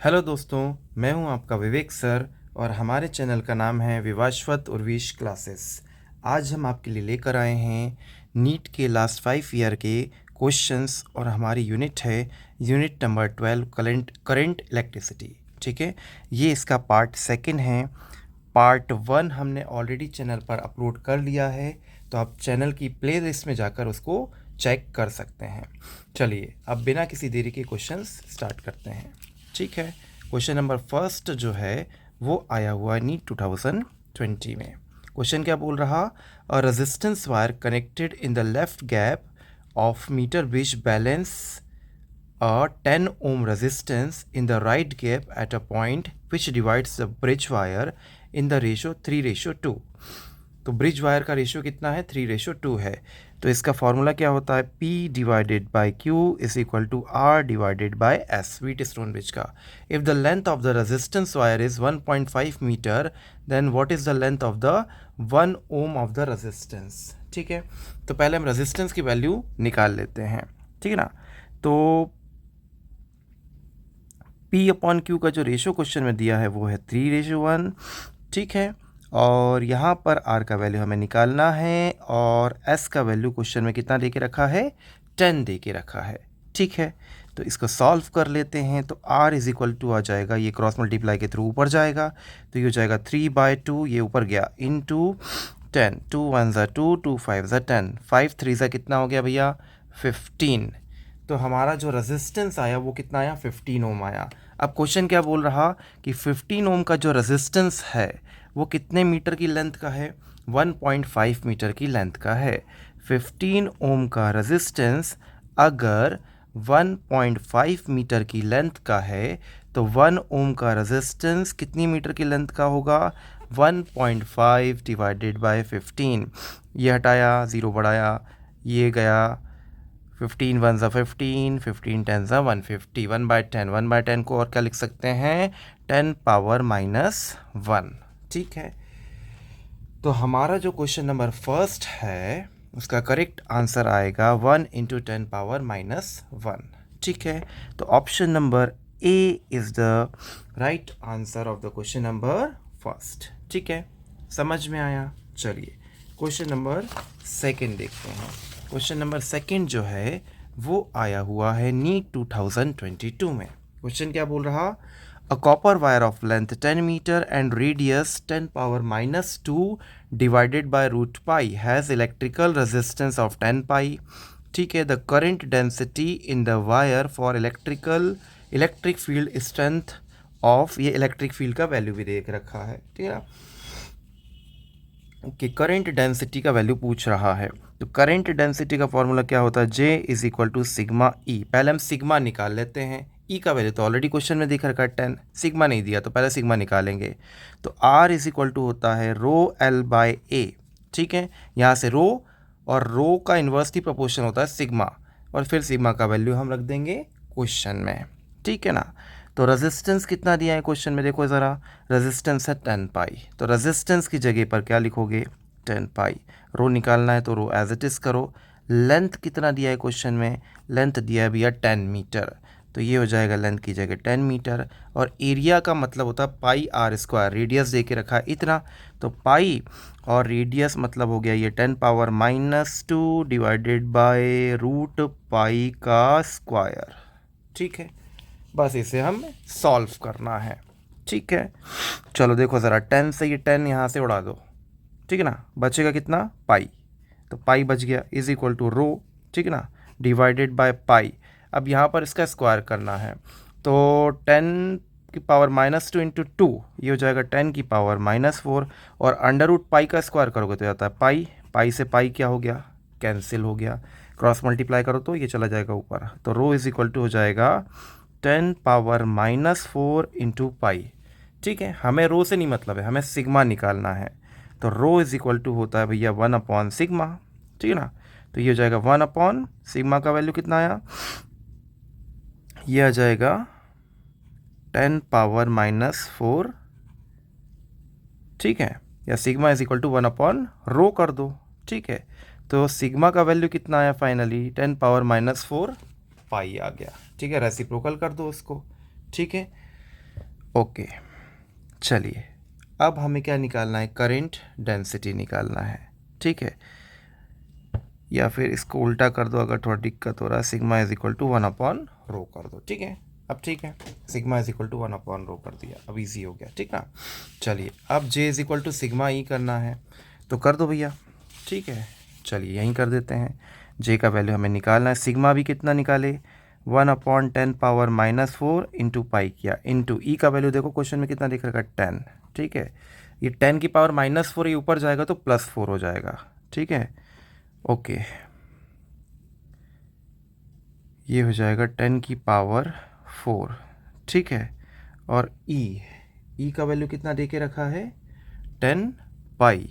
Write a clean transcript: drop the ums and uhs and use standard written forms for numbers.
Hello दोस्तों, मैं हूं आपका विवेक सर और हमारे चैनल का नाम है विवाशवत उर्वीश क्लासेस। आज हम आपके लिए लेकर आए हैं नीट के लास्ट 5 ईयर के क्वेश्चंस और हमारी यूनिट है यूनिट नंबर 12 करंट इलेक्ट्रिसिटी। ठीक है, ये इसका पार्ट सेकंड है। पार्ट 1 हमने ऑलरेडी चैनल पर अपलोड कर लिया है, तो आप चैनल की प्लेलिस्ट में जाकर उसको चेक कर सकते हैं। चलिए अब बिना किसी देरी के क्वेश्चंस स्टार्ट करते हैं। ठीक है, क्वेश्चन नंबर फर्स्ट जो है वो आया हुआ है नीट 2020 में। क्वेश्चन क्या बोल रहा, a resistance wire connected in the left gap of meter bridge balance a 10 ohm resistance in the right gap at a point which divides the bridge wire in the ratio 3:2। तो bridge wire का ratio कितना है, 3:2 है। तो इसका formula क्या होता है, P divided by Q is equal to R divided by S, Wheatstone bridge का। If the length of the resistance wire is 1.5 metre then what is the length of the 1 ohm of the resistance. ठीक है, तो पहले हम resistance की value निकाल लेते हैं। ठीक है ना, तो P अपॉन Q का जो रेशियो क्वेश्चन में दिया है वो है 3:1। ठीक है, और यहाँ पर R का वैल्यू हमें निकालना है और S का वैल्यू क्वेश्चन में कितना दे के रखा है, 10 दे के रखा है। ठीक है, तो इसको सॉल्व कर लेते हैं। तो R इज इक्वल टू आ जाएगा, ये क्रॉस मल्टीप्लाई के थ्रू ऊपर जाएगा तो ये हो जाएगा 3/2, ये ऊपर गया, इंटू 10, 2 1 ज़ा 2, 2 5 ज़ा 10, 5 3 ज़ा कितना हो गया भैया, 15। तो हमारा जो रेजिस्टेंस आया वो कितना आया, 15 ओम आया। अब क्वेश्चन क्या बोल रहा कि 15 ओम का जो रेजिस्टेंस है वो कितने मीटर की लेंथ का है, 1.5 मीटर की लेंथ का है। 15 ओम का रेजिस्टेंस अगर 1.5 मीटर की लेंथ का है तो 1 ओम का रेजिस्टेंस कितनी मीटर की लेंथ का होगा, 1.5 डिवाइडेड बाय 15। ये हटाया, ज़ीरो बढ़ाया, ये गया, 15 1 ज़ा 15, 15 10 ज़ा 150, 1/10, 1/10 को और क्या लिख सकते हैं, 10 पावर -1। ठीक है, तो हमारा जो क्वेश्चन नंबर फर्स्ट है उसका करेक्ट आंसर आएगा 1 × 10 पावर -1। ठीक है, तो option number A is the right answer of the question number first. ठीक है, समझ में आया। चलिए क्वेश्चन नंबर सेकंड देखते हैं। क्वेश्चन नंबर सेकंड जो है वो आया हुआ है नीट 2022 में। क्वेश्चन क्या बोल रहा, a copper wire of length 10 metre and radius 10 power -2 divided by √π has electrical resistance of 10 pi. ठीक है, the current density in the wire for electric field strength of, ये इलेक्ट्रिक फील्ड का value भी देख रखा है। ठीक है, कि करंट डेंसिटी का वैल्यू पूछ रहा है। तो करंट डेंसिटी का फॉर्मूला क्या होता है, J is equal to sigma E. पहले हम सिग्मा निकाल लेते हैं। ई का वैल्यू तो ऑलरेडी क्वेश्चन में दिख रखा है 10, सिग्मा नहीं दिया तो पहले सिग्मा निकालेंगे। तो R इज इक्वल टू होता है ρL/A। ठीक है, यहाँ से रो और रो का इन्वर्सली प्रोपोर्शन होता है सिग्मा, और फिर सिग्मा का वैल्यू हम रख देंगे क्वेश्चन में। ठीक है ना, तो रेजिस्टेंस कितना दिया है क्वेश्चन में, देखो ज़रा, रेजिस्टेंस है 10 पाई, तो रेजिस्टेंस की जगह पर क्या लिखोगे, 10 पाई। रो निकालना है तो रो एज इट इज़ करो। लेंथ कितना दिया है क्वेश्चन में, लेंथ दिया है भैया 10 मीटर, तो ये हो जाएगा लेंथ की जगह 10 मीटर। और एरिया का मतलब होता है πr², रेडियस दे के रखा है इतना, तो पाई और रेडियस मतलब हो गया ये 10 पावर -2 डिवाइडेड बाय √π का स्क्वायर। ठीक है, बस इसे हम सॉल्व करना है। ठीक है, चलो देखो ज़रा, 10 से ये 10 यहाँ से उड़ा दो। ठीक है ना, बचेगा कितना, पाई, तो पाई बच गया इज इक्वल टू रो। ठीक है ना, डिवाइडेड बाय पाई। अब यहाँ पर इसका स्क्वायर करना है, तो 10 की पावर -2 इंटू 2, ये हो जाएगा 10 की पावर -4, और √π का स्क्वायर करोगे तो जाता है पाई, पाई से पाई क्या हो गया, कैंसिल हो गया, क्रॉस मल्टीप्लाई करो तो ये चला जाएगा ऊपर, तो रो इज इक्वल टू हो जाएगा 10 पावर -4 इंटू पाई। ठीक है, हमें रो से नहीं मतलब है, हमें सिग्मा निकालना है, तो रो इज इक्वल टू होता है भैया 1/सिग्मा। ठीक है ना, तो ये हो जाएगा 1/सिग्मा का वैल्यू कितना आया, ये आ जाएगा 10 पावर -4। ठीक है, या सिग्मा इज इक्वल टू 1/रो कर दो। ठीक है, तो सिग्मा का वैल्यू कितना आया फाइनली, 10 पावर -4 पाई आ गया। ठीक है, रेसिप्रोकल कर दो उसको। ठीक है, ओके, चलिए अब हमें क्या निकालना है, करंट डेंसिटी निकालना है, ठीक है। या फिर इसको उल्टा कर दो अगर थोड़ा दिक्कत हो रहा है, सिग्मा इज इक्वल टू 1/रो कर दो, ठीक है। अब ठीक है, सिग्मा इज इक्वल टू 1/रो कर दिया, अब इजी हो गया, ठीक ना। चलिए अब j is equal to sigma e करना है, तो कर दो भैया, ठीक है। चलिए यहीं कर देते हैं, जे का वैल्यू हमें निकालना है, सिग्मा भी कितना निकाले, 1/10⁻⁴ इंटू पाई किया, इंटू ई का वैल्यू देखो क्वेश्चन में कितना दिख रहा है, 10, ठीक है। ये 10⁻⁻4 ये ऊपर जाएगा तो +4 हो जाएगा, ठीक है। ओके, ये हो जाएगा 10⁻⁴, ठीक है। और ई का वैल्यू कितना दे के रखा है, 10 पाई,